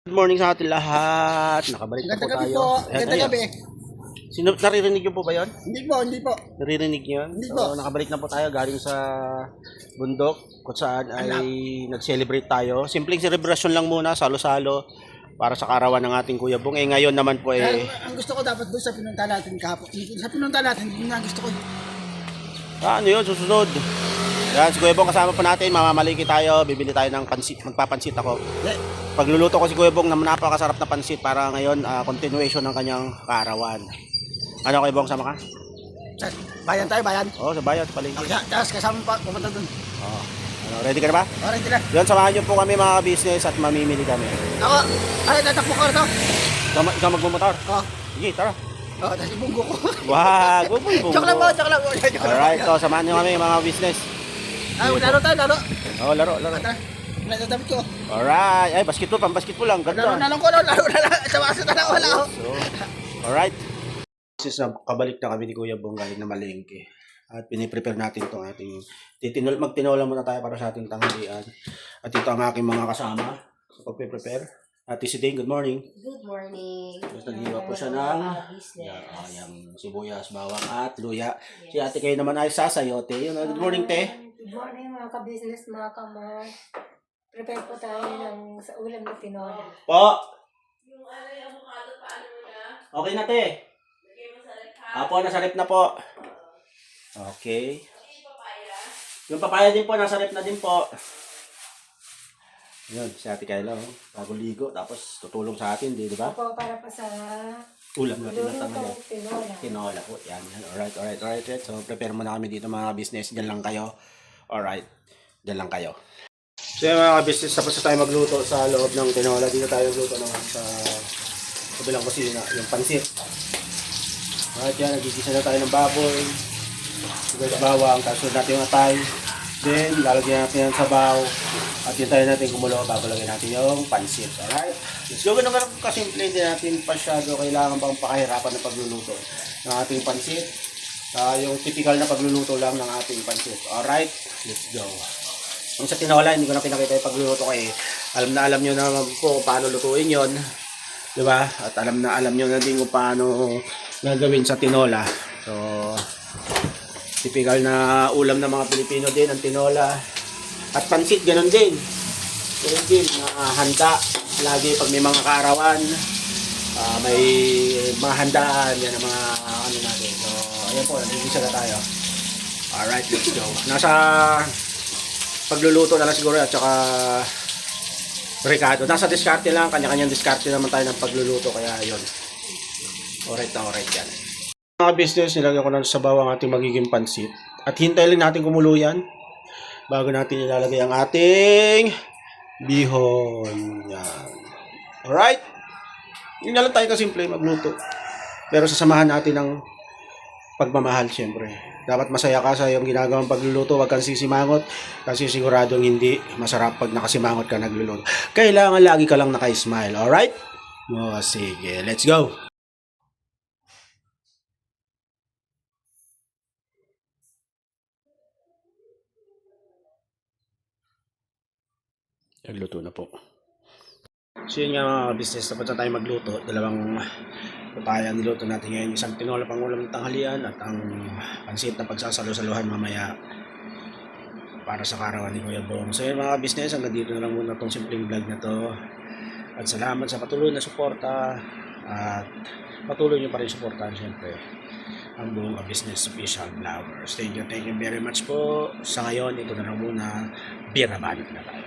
Good morning sa ating lahat. Nakabalik na po Ganda gabi tayo. po. Ayan, Ganda ayan. gabi. Naririnig niyo po ba 'yon? Hindi po. Naririnig niyo 'yon? Hindi So, po. nakabalik na po tayo galing sa bundok kung saan ay nag-celebrate tayo. Simpleng celebration lang muna, salo-salo para sa karawan ng ating Kuya Bong. Ngayon naman po Ang gusto ko dapat doon sa pinunta natin kahapon. Sa pinunta natin, hindi nga gusto ko. ano yun, susunod. Yan, si Kuya Bong kasama po natin. Mamamaliki tayo, bibili tayo ng pansit. Magpapansit ako. Pagluluto ko si Kuya Bong na napakasarap na pansit para ngayon continuation ng kanyang karawan. Ano Kuya Bong, sama ka? Bayan tayo, bayan. Oo, sa bayan, sa palengke. Tapos kasama pa, pumunta doon. Oo. Ano, ready ka na ba? Ready na. Yan, samahan niyo po kami mga business at mamimili kami. Ako, tatakbo ko ito. Ikaw magmumotor? Oo. Sige, tara. Tapos ibunggo ko. Wag, huwag mo ibunggo. Joke lang po. Alright, so samahan niyo kami mga business. Laro tayo, laro. Oo, laro. Natatabi ko. Alright, ay basketball, pang-basketball lang. Laro Ganda. na lang ko, laro na lang. Sa baso na lang wala ako. So, alright. Kabalik na kami ni Kuya Bong galing na malengke. At piniprepare natin itong ating magtinola muna tayo para sa ating tanghalian. At ito ang aking mga kasama sa pagpe-prepare. Ate si Dane, good morning. Good morning. Tapos naghiwa po siya ng yung sibuyas, bawang at luya. Si ate kayo naman ay sasayote. Yun, good morning, te. Good morning mga ka-business, mga kamar. Prepare po tayo ng sa ulam na tinola. Po. Okay na, te. Apo, nasa rep na po. Okay. Yung papaya din po, nasa rep na din po. Yun, si ate Kayla, bago ligo, tapos tutulong sa atin, di ba? Opo, para pa sa Ulam natin na lulutong tanghali. tinola. Tinola po, yan. Alright. So, prepare muna kami dito mga business. Diyan lang kayo. Alright. Diyan lang kayo. So, yung mga business, tapos na tayo magluto sa loob ng tinola. Dito tayo magluto naman sa kabilang kusina, yung pansit. Alright, yan. Nagigisa na tayo ng baboy. Siguro bawang, tapos natin yung atay. Then, lalagyan natin yung sabaw. At hintayin natin kumulo, babalagan natin yung pansit. Alright? Let's go. Ganun kasimple, hindi natin pasyado kailangan pang pakahirapan ng pagluluto ng ating pansit. Yung typical na pagluluto lang ng ating pansit. Alright? Let's go. Kung sa tinola, hindi ko na pinakita yung pagluluto ko alam nyo naman po kung paano lutuin yon, diba? At alam nyo na din kung paano gagawin sa tinola. So, typical na ulam ng mga Pilipino din, ang tinola. At pansit, ganun din. Ganun din, handa. Lagi pag may mga kaarawan, may mga handaan, yan ang mga ano natin. So, ayan po, nagigisa na tayo. Alright, let's go. Nasa pagluluto na lang siguro at saka Ricardo. Nasa diskarte lang, kanya-kanyang diskarte naman tayo ng pagluluto, kaya yun. Alright yan. Mga business, nilagyan ko na sa bawang ating magiging pansit. At hintay lang natin kumulo yan bago natin ilalagay ang ating bihon. Yan. Alright? Yun na lang tayo kasimple magluto. Pero sasamahan natin ng pagmamahal siyempre. Dapat masaya ka sa iyong ginagawang pagluluto. Huwag kang sisimangot kasi siguradong hindi masarap pag nakasimangot ka nagluluto. Kailangan lagi ka lang naka-smile. Alright? O, sige. Let's go! Nagluto na po. So yun nga mga business, tapos na tayo magluto. Dalawang papaya niluto natin ngayon. Isang tinola pang ulam ng tanghalian at ang pansit na pagsasalo-saluhan mamaya para sa karawan ni Kuya Bong. So yun mga business, hanggang dito na lang muna itong simpleng vlog na to. At salamat sa patuloy na suporta at patuloy nyo pa rin suportahan siyempre ang buong business official vloggers. Thank you very much po. Sa ngayon, ito na lang muna. Biraban na tayo.